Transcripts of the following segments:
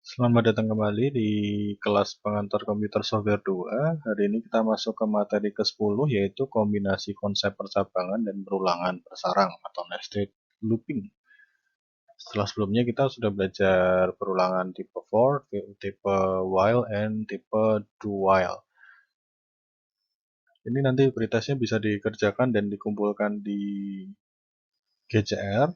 Selamat datang kembali di kelas pengantar komputer software 2. Hari ini kita masuk ke materi ke-10 yaitu kombinasi konsep percabangan dan perulangan bersarang atau nested looping. Setelah sebelumnya kita sudah belajar perulangan tipe for, tipe while, and tipe do while. Ini nanti pretestnya bisa dikerjakan dan dikumpulkan di GCR,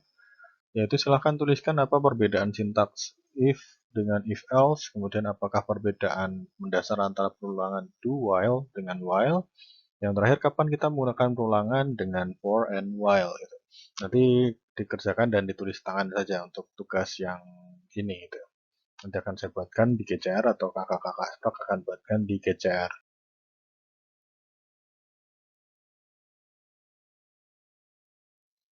yaitu silahkan tuliskan apa perbedaan sintaks if dengan if else, kemudian apakah perbedaan mendasar antara perulangan do while dengan while, yang terakhir kapan kita menggunakan perulangan dengan for and while gitu. Nanti dikerjakan dan ditulis tangan saja untuk tugas yang ini gitu. Nanti akan saya buatkan di GCR atau kakak-kakak stok akan buatkan di GCR.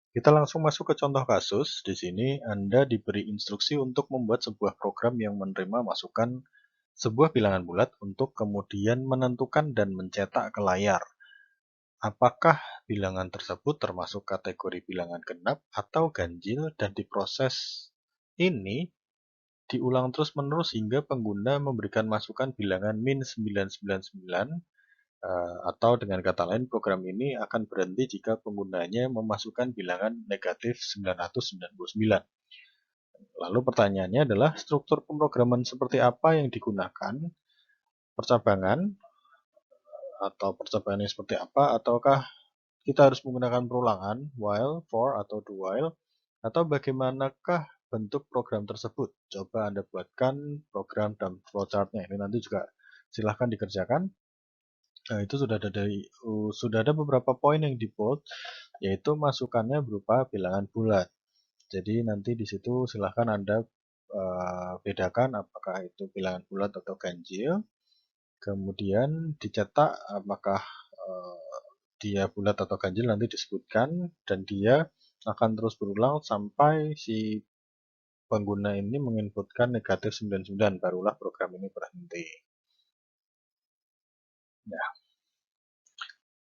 Kita langsung masuk ke contoh kasus. Di sini Anda diberi instruksi untuk membuat sebuah program yang menerima masukan sebuah bilangan bulat untuk kemudian menentukan dan mencetak ke layar. Apakah bilangan tersebut termasuk kategori bilangan genap atau ganjil dan diproses ini diulang terus-menerus hingga pengguna memberikan masukan bilangan min 999 atau dengan kata lain program ini akan berhenti jika penggunanya memasukkan bilangan negatif 999. Lalu pertanyaannya adalah struktur pemrograman seperti apa yang digunakan? Percabangan atau percobaannya seperti apa, ataukah kita harus menggunakan perulangan while, for, atau do while, atau bagaimanakah bentuk program tersebut. Coba Anda buatkan program dan flowchartnya. Ini nanti juga silahkan dikerjakan. Nah, itu sudah ada beberapa poin yang di bold, yaitu masukannya berupa bilangan bulat. Jadi nanti di situ silahkan Anda bedakan apakah itu bilangan bulat atau ganjil. Kemudian dicetak apakah dia bulat atau ganjil nanti disebutkan, dan dia akan terus berulang sampai si pengguna ini menginputkan negatif 99, barulah program ini berhenti. Ya.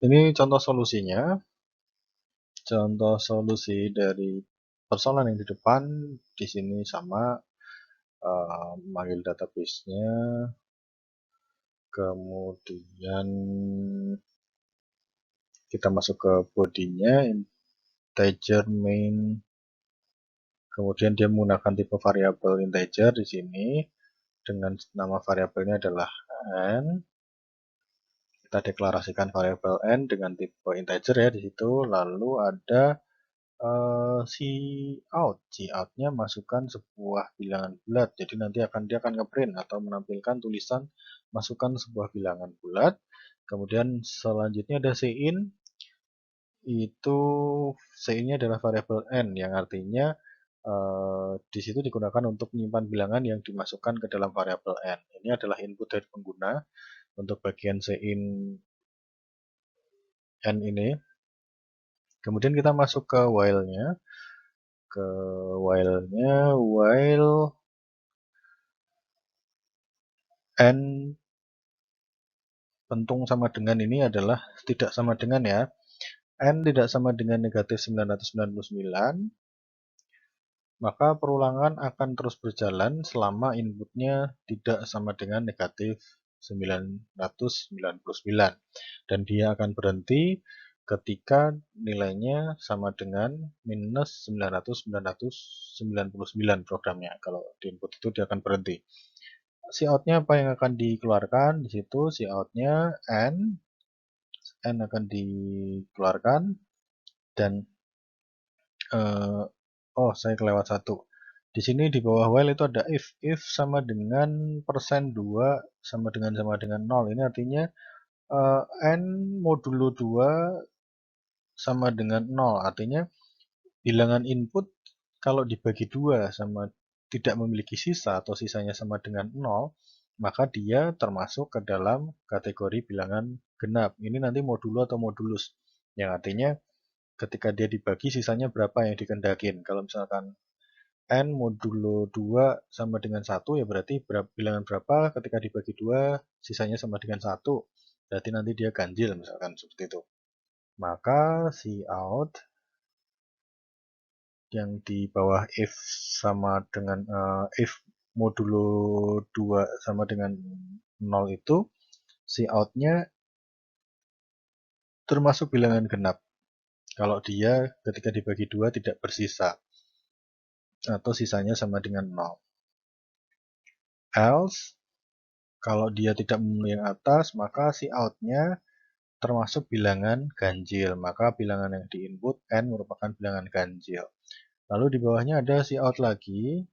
Ini contoh solusinya. Contoh solusi dari persoalan yang di depan di sini sama, memanggil database-nya, kemudian kita masuk ke bodinya, integer main, kemudian dia menggunakan tipe variabel integer di sini dengan nama variabelnya adalah n. Kita deklarasikan variabel n dengan tipe integer ya di situ. Lalu ada cout-nya masukkan sebuah bilangan bulat. Jadi nanti dia akan ngeprint atau menampilkan tulisan masukkan sebuah bilangan bulat. Kemudian selanjutnya ada cin. Itu cin-nya adalah variabel n yang artinya di situ digunakan untuk menyimpan bilangan yang dimasukkan ke dalam variabel n. Ini adalah input dari pengguna untuk bagian cin n ini. Kemudian kita masuk ke while-nya. While n pentung sama dengan ini adalah tidak sama dengan ya. N tidak sama dengan negatif 999, maka perulangan akan terus berjalan selama inputnya tidak sama dengan negatif 999. Dan dia akan berhenti ketika nilainya sama dengan minus 999 programnya. Kalau di input itu dia akan berhenti. Cout-nya apa yang akan dikeluarkan? Di situ cout-nya n akan dikeluarkan, dan saya kelewat satu. Di sini di bawah while itu ada if sama dengan %2 sama dengan 0. Ini artinya n modulo 2 sama dengan 0. Artinya bilangan input kalau dibagi 2 sama tidak memiliki sisa atau sisanya sama dengan 0, maka dia termasuk ke dalam kategori bilangan genap. Ini nanti modulo atau modulus, yang artinya ketika dia dibagi sisanya berapa yang dikehendakin. Kalau misalkan n modulo 2 sama dengan 1, ya berarti bilangan berapa ketika dibagi 2 sisanya sama dengan 1. Berarti nanti dia ganjil misalkan seperti itu. Maka cout yang di bawah if sama dengan if modulo 2 sama dengan 0 itu, Cout-nya termasuk bilangan genap. Kalau dia ketika dibagi 2 tidak bersisa, atau sisanya sama dengan 0. Else, kalau dia tidak memenuhi yang atas, maka Cout-nya termasuk bilangan ganjil. Maka bilangan yang diinput N merupakan bilangan ganjil. Lalu di bawahnya ada Cout lagi.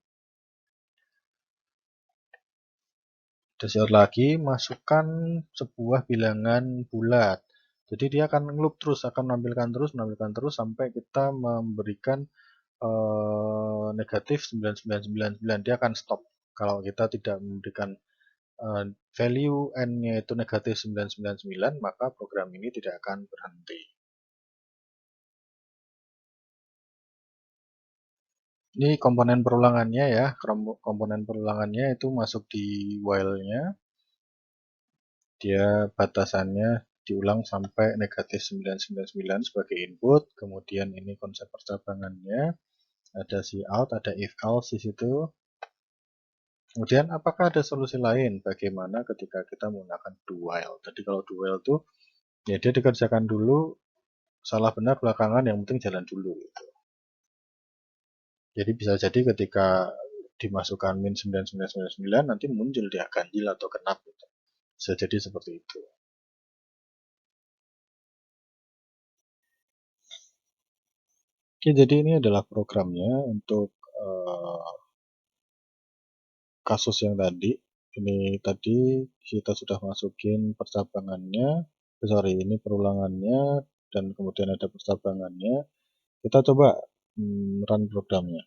Lagi, masukkan sebuah bilangan bulat. Jadi dia akan ngeloop terus, akan menampilkan terus sampai kita memberikan negatif 9999. Dia akan stop. Kalau kita tidak memberikan value n-nya itu negatif 999, maka program ini tidak akan berhenti. Ini komponen perulangannya ya, komponen perulangannya itu masuk di while-nya. Dia batasannya diulang sampai negatif 999 sebagai input. Kemudian ini konsep percabangannya. Ada Cout, ada if else di situ. Kemudian apakah ada solusi lain bagaimana ketika kita menggunakan do while? Jadi kalau do while itu ya dia dikerjakan dulu, salah benar belakangan, yang penting jalan dulu gitu. Jadi bisa jadi ketika dimasukkan min 9999 nanti muncul dia ganjil atau genap gitu. Bisa jadi seperti itu. Oke, jadi ini adalah programnya untuk kasus yang tadi. Ini tadi kita sudah masukin percabangannya, ini perulangannya, dan kemudian ada percabangannya. Kita coba run programnya.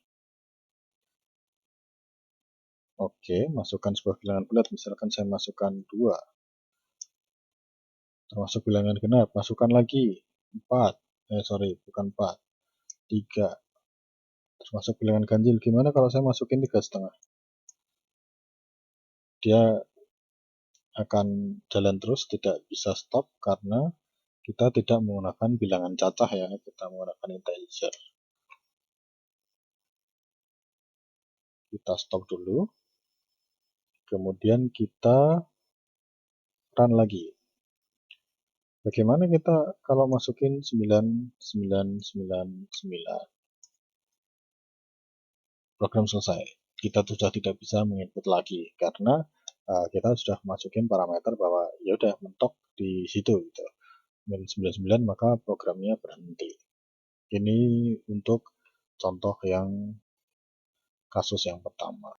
Oke, masukkan sebuah bilangan bulat, misalkan saya masukkan 2. Termasuk bilangan genap, masukkan lagi 4. Bukan 4. 3. Termasuk bilangan ganjil. Gimana kalau saya masukin 3,5? Dia akan jalan terus, tidak bisa stop karena kita tidak menggunakan bilangan cacah ya, kita menggunakan integer. Kita stop dulu, kemudian kita run lagi. Bagaimana kita kalau masukin 9999? Program selesai. Kita sudah tidak bisa menginput lagi karena kita sudah masukin parameter bahwa ya udah mentok di situ gitu. Min 99 maka programnya berhenti. Ini untuk contoh yang kasus yang pertama.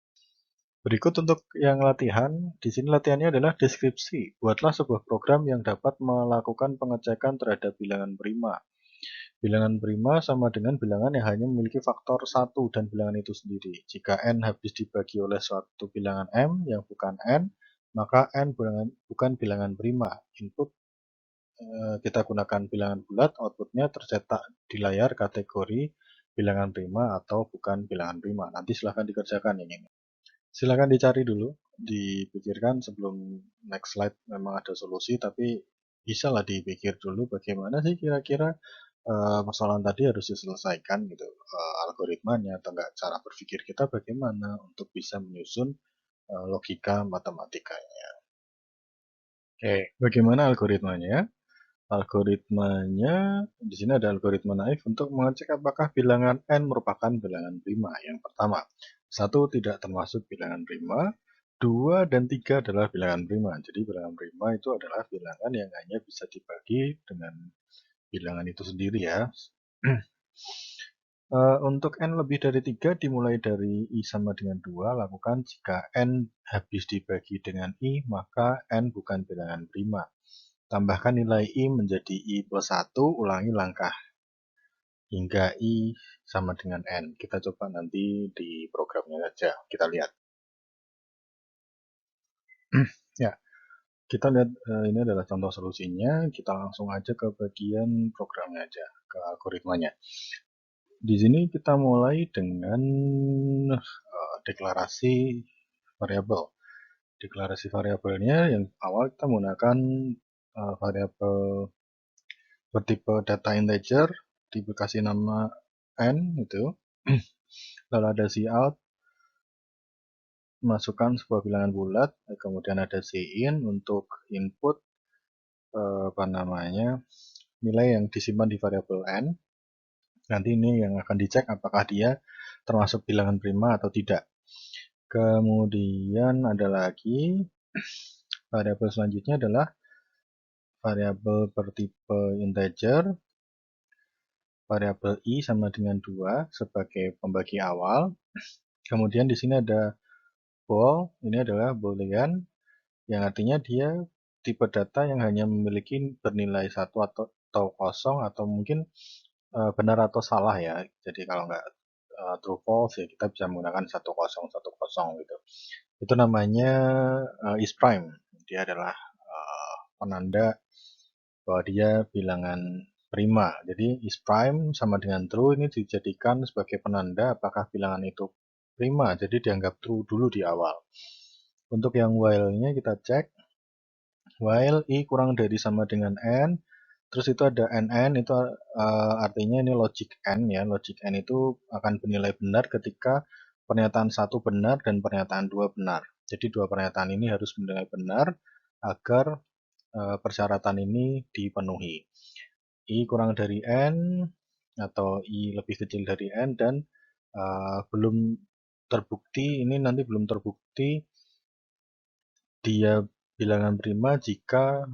Berikut untuk yang latihan, di sini latihannya adalah deskripsi. Buatlah sebuah program yang dapat melakukan pengecekan terhadap bilangan prima. Bilangan prima sama dengan bilangan yang hanya memiliki faktor 1 dan bilangan itu sendiri. Jika n habis dibagi oleh suatu bilangan m yang bukan n, maka n bukan bilangan prima. Input kita gunakan bilangan bulat, outputnya tercetak di layar kategori bilangan prima atau bukan bilangan prima. Nanti silahkan dikerjakan yang ini. Silahkan dicari dulu, dipikirkan sebelum next slide. Memang ada solusi, tapi bisa lah dipikir dulu bagaimana sih kira-kira persoalan tadi harus diselesaikan gitu, algoritmanya atau enggak, cara berpikir kita bagaimana untuk bisa menyusun logika matematikanya. Oke, bagaimana algoritmanya? Algoritmanya di sini ada algoritma naif untuk mengecek apakah bilangan n merupakan bilangan prima. Yang pertama, 1 tidak termasuk bilangan prima, 2 dan 3 adalah bilangan prima. Jadi bilangan prima itu adalah bilangan yang hanya bisa dibagi dengan bilangan itu sendiri ya. Untuk n lebih dari 3 dimulai dari i sama dengan 2, lakukan jika n habis dibagi dengan i, maka n bukan bilangan prima. Tambahkan nilai i menjadi i plus 1, ulangi langkah hingga i sama dengan n. Kita coba nanti di programnya saja, kita lihat. Ya, kita lihat ini adalah contoh solusinya, kita langsung aja ke bagian programnya aja, ke algoritmanya. Di sini kita mulai dengan deklarasi variabel. Deklarasi variabelnya yang awal kita menggunakan variabel bertipe data integer, dikasih nama n itu. Lalu ada cout, masukkan sebuah bilangan bulat, kemudian ada cin untuk input nilai yang disimpan di variabel n. Nanti ini yang akan dicek apakah dia termasuk bilangan prima atau tidak. Kemudian ada lagi variabel selanjutnya adalah variabel bertipe integer, variabel i sama dengan 2 sebagai pembagi awal. Kemudian di sini ada bool, ini adalah boolean yang artinya dia tipe data yang hanya memiliki bernilai 1 atau kosong atau mungkin benar atau salah ya. Jadi kalau nggak true false ya kita bisa menggunakan 1010 gitu. Itu namanya is prime. Dia adalah penanda bahwa dia bilangan prima. Jadi is prime sama dengan true ini dijadikan sebagai penanda apakah bilangan itu prima. Jadi dianggap true dulu di awal. Untuk yang while-nya kita cek. While i kurang dari sama dengan n, terus itu ada nn, itu artinya ini logic n ya. Logic n itu akan bernilai benar ketika pernyataan 1 benar dan pernyataan 2 benar. Jadi dua pernyataan ini harus bernilai benar agar persyaratan ini dipenuhi. I kurang dari n atau i lebih kecil dari n dan belum terbukti, ini nanti belum terbukti dia bilangan prima jika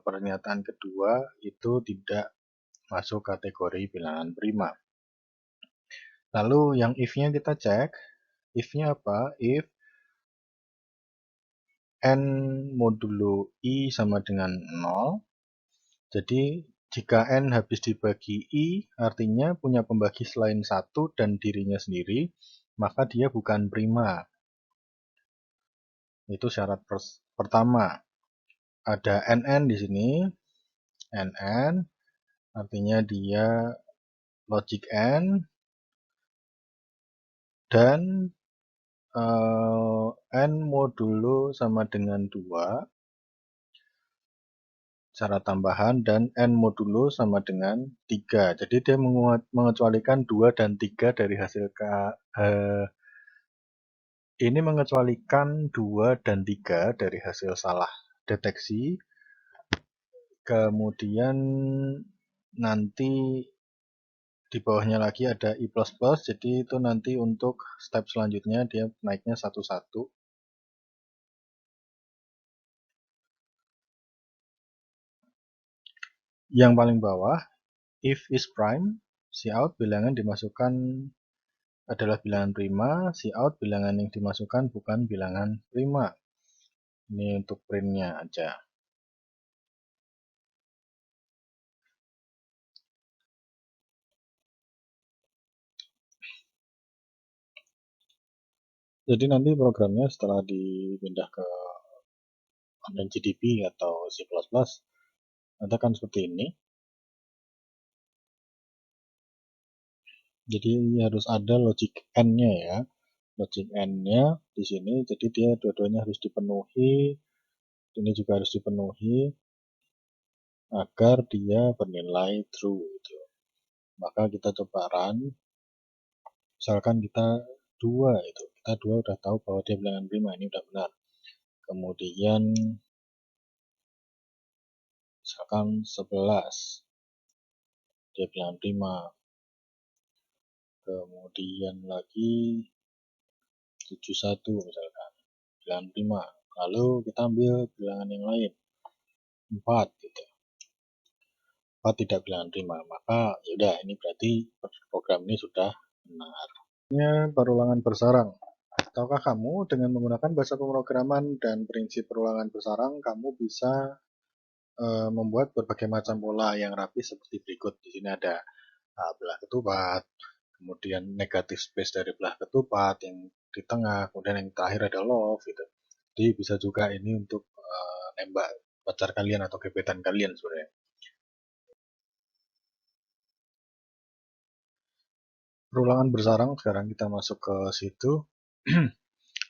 pernyataan kedua itu tidak masuk kategori bilangan prima. Lalu yang if-nya kita cek, if-nya apa? If n modulo i sama dengan 0, jadi jika n habis dibagi i, artinya punya pembagi selain 1 dan dirinya sendiri, maka dia bukan prima. Itu syarat pertama. Ada nn di sini, nn artinya dia logic n dan n modulo sama dengan 2 syarat tambahan dan n modulo sama dengan 3. Jadi dia mengecualikan 2 dan 3 dari hasil ini mengecualikan 2 dan 3 dari hasil salah deteksi. Kemudian nanti di bawahnya lagi ada i++, jadi itu nanti untuk step selanjutnya dia naiknya satu-satu. Yang paling bawah, if is prime, cout bilangan dimasukkan adalah bilangan prima, cout bilangan yang dimasukkan bukan bilangan prima. Ini untuk printnya aja. Jadi nanti programnya setelah dipindah ke GDB atau C++, nanti akan seperti ini. Jadi harus ada logic n-nya ya. Logic n-nya di sini, jadi dia dua-duanya harus dipenuhi. Ini juga harus dipenuhi agar dia bernilai true. Gitu. Maka kita coba run. Misalkan kita 2 itu, kita 2 udah tahu bahwa dia bilangan prima, ini udah benar. Kemudian misalkan 11, dia bilangan prima. Kemudian lagi 71 misalkan, bilangan prima. Lalu kita ambil bilangan yang lain, 4 gitu. 4 tidak bilangan prima, maka yaudah ini berarti program ini sudah benar. Ini perulangan bersarang. Tahukah kamu dengan menggunakan bahasa pemrograman dan prinsip perulangan bersarang, kamu bisa membuat berbagai macam pola yang rapi seperti berikut. Di sini ada belah ketupat, kemudian negatif space dari belah ketupat yang di tengah, kemudian yang terakhir ada love gitu. Jadi bisa juga ini untuk nembak pacar kalian atau gebetan kalian sebenarnya. Perulangan bersarang, sekarang kita masuk ke situ.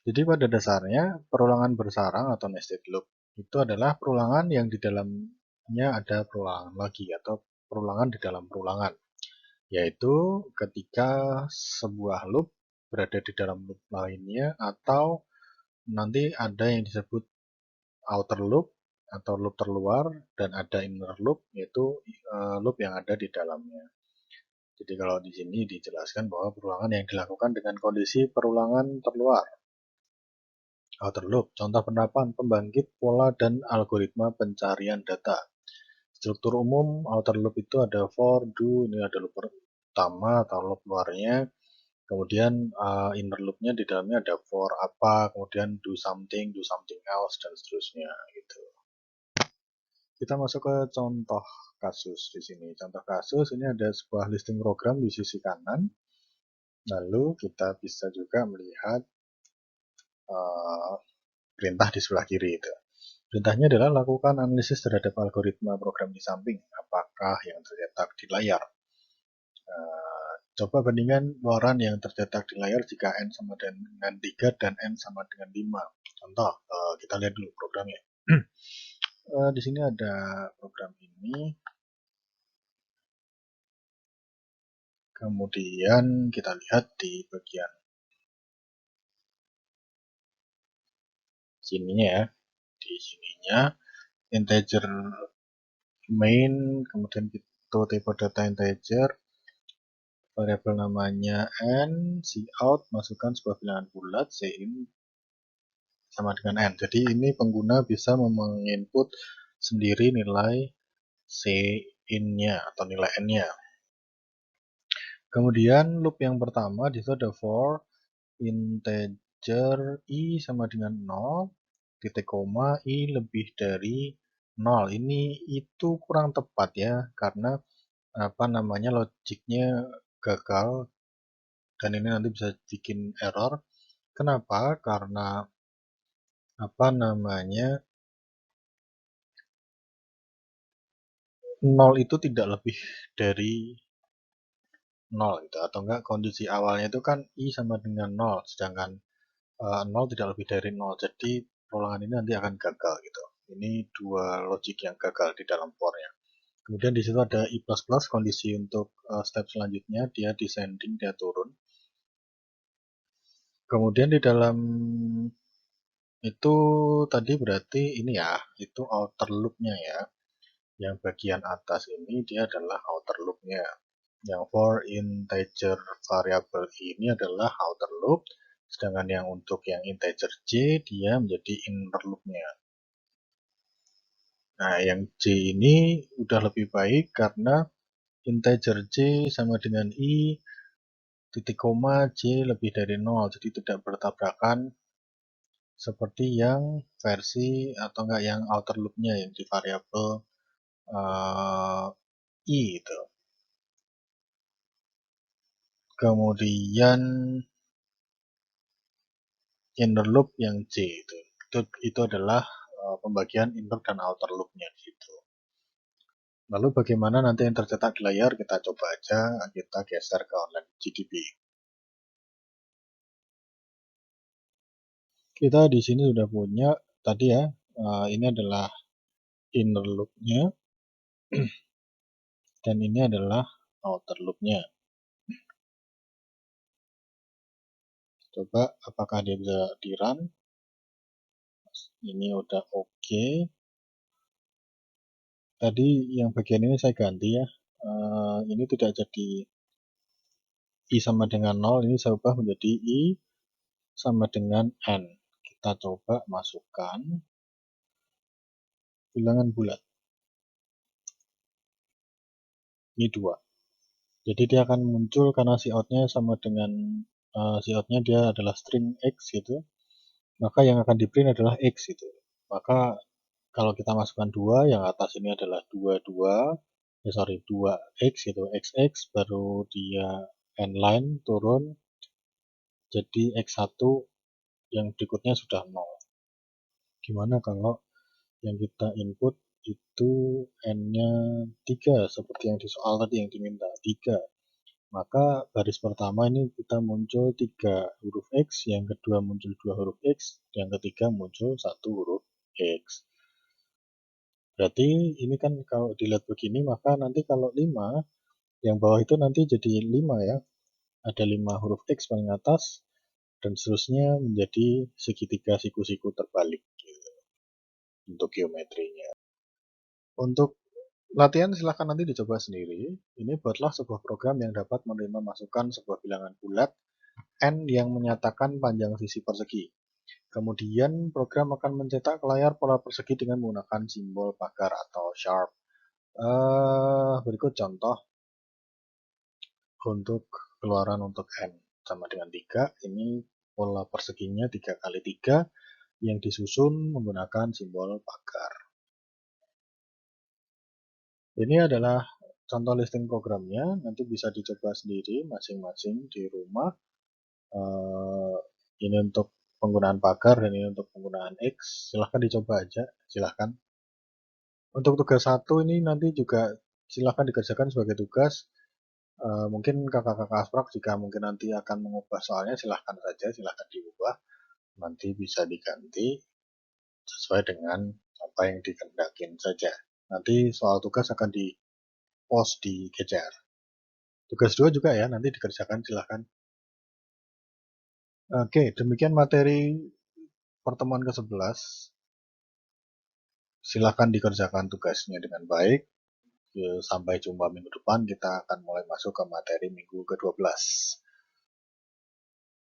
Jadi pada dasarnya perulangan bersarang atau nested loop itu adalah perulangan yang di dalamnya ada perulangan lagi atau perulangan di dalam perulangan. Yaitu ketika sebuah loop berada di dalam loop lainnya atau nanti ada yang disebut outer loop atau loop terluar, dan ada inner loop, yaitu loop yang ada di dalamnya. Jadi kalau di sini dijelaskan bahwa perulangan yang dilakukan dengan kondisi perulangan terluar. Outer loop, contoh penerapan pembangkit pola dan algoritma pencarian data. Struktur umum outer loop itu ada for, do, ini ada loop pertama atau loop luarnya. Kemudian inner loopnya di dalamnya ada for apa, kemudian do something else, dan seterusnya gitu. Kita masuk ke contoh kasus di sini. Contoh kasus ini ada sebuah listing program di sisi kanan. Lalu kita bisa juga melihat perintah di sebelah kiri itu. Perintahnya adalah lakukan analisis terhadap algoritma program di samping. Apakah yang tercetak di layar? Coba bandingkan luaran yang tercetak di layar jika N sama dengan 3 dan N sama dengan 5. Contoh, kita lihat dulu programnya. Di sini ada program ini. Kemudian kita lihat di bagian sininya ya. Di sininya integer main, kemudian itu tipe data integer, variabel namanya n, cout, masukkan sebuah bilangan bulat, cin sama dengan n. Jadi ini pengguna bisa menginput sendiri nilai cin-nya atau nilai n-nya. Kemudian loop yang pertama di situ ada for integer i sama dengan 0, titik koma i lebih dari 0. Ini itu kurang tepat ya, karena logiknya gagal, dan ini nanti bisa bikin error. Kenapa? Karena 0 itu tidak lebih dari 0 gitu, atau enggak kondisi awalnya itu kan i sama dengan 0, sedangkan 0 tidak lebih dari 0, jadi perulangan ini nanti akan gagal gitu. Ini dua logik yang gagal di dalam for-nya. Kemudian di situ ada i++, kondisi untuk step selanjutnya, dia descending, dia turun. Kemudian di dalam itu tadi berarti ini ya, itu outer loop-nya ya. Yang bagian atas ini dia adalah outer loop-nya. Yang for integer variable ini adalah outer loop, sedangkan yang untuk yang integer j dia menjadi inner loop-nya. Nah, yang j ini udah lebih baik karena integer j sama dengan i, titik koma j lebih dari 0, jadi tidak bertabrakan seperti yang versi atau enggak yang outer loop-nya yang di variabel i itu. Kemudian inner loop yang j itu adalah pembagian inner dan outer loop-nya di situ. Lalu bagaimana nanti yang tercetak di layar, kita coba aja, kita geser ke online GDB. Kita di sini sudah punya tadi ya, ini adalah inner loop-nya dan ini adalah outer loop-nya. Coba apakah dia bisa di run. Ini udah oke. Tadi yang bagian ini saya ganti ya, ini tidak jadi i sama dengan 0, ini saya ubah menjadi i sama dengan n. Kita coba masukkan bilangan bulat. Ini 2. Jadi dia akan muncul karena cout-nya sama dengan cout-nya dia adalah string x gitu. Maka yang akan di print adalah x gitu. Maka kalau kita masukkan 2, yang atas ini adalah 2x gitu, xx, baru dia n line turun jadi x1, yang berikutnya sudah 0. Gimana kalau yang kita input itu n-nya 3 seperti yang di soal tadi yang diminta 3, maka baris pertama ini kita muncul 3 huruf x, yang kedua muncul 2 huruf x, yang ketiga muncul 1 huruf x. Berarti ini kan kalau dilihat begini, maka nanti kalau 5, yang bawah itu nanti jadi 5 ya, ada 5 huruf x paling atas, dan seterusnya menjadi segitiga siku-siku terbalik gitu, untuk geometrinya. Untuk latihan silahkan nanti dicoba sendiri. Ini buatlah sebuah program yang dapat menerima masukan sebuah bilangan bulat n yang menyatakan panjang sisi persegi. Kemudian program akan mencetak ke layar pola persegi dengan menggunakan simbol pagar atau sharp. Berikut contoh untuk keluaran untuk n sama dengan 3. Ini pola perseginya 3 kali 3 yang disusun menggunakan simbol pagar. Ini adalah contoh listing programnya, nanti bisa dicoba sendiri masing-masing di rumah. Ini untuk penggunaan pagar dan ini untuk penggunaan X. Silahkan dicoba aja, silahkan. Untuk tugas 1 ini nanti juga silahkan dikerjakan sebagai tugas. Mungkin kakak-kakak Asprok jika mungkin nanti akan mengubah soalnya silahkan saja, silahkan diubah. Nanti bisa diganti sesuai dengan apa yang dikehendakin saja. Nanti soal tugas akan di-post di GCR. Tugas 2 juga ya, nanti dikerjakan silahkan. Oke, demikian materi pertemuan ke-11. Silahkan dikerjakan tugasnya dengan baik. Sampai jumpa minggu depan, kita akan mulai masuk ke materi minggu ke-12.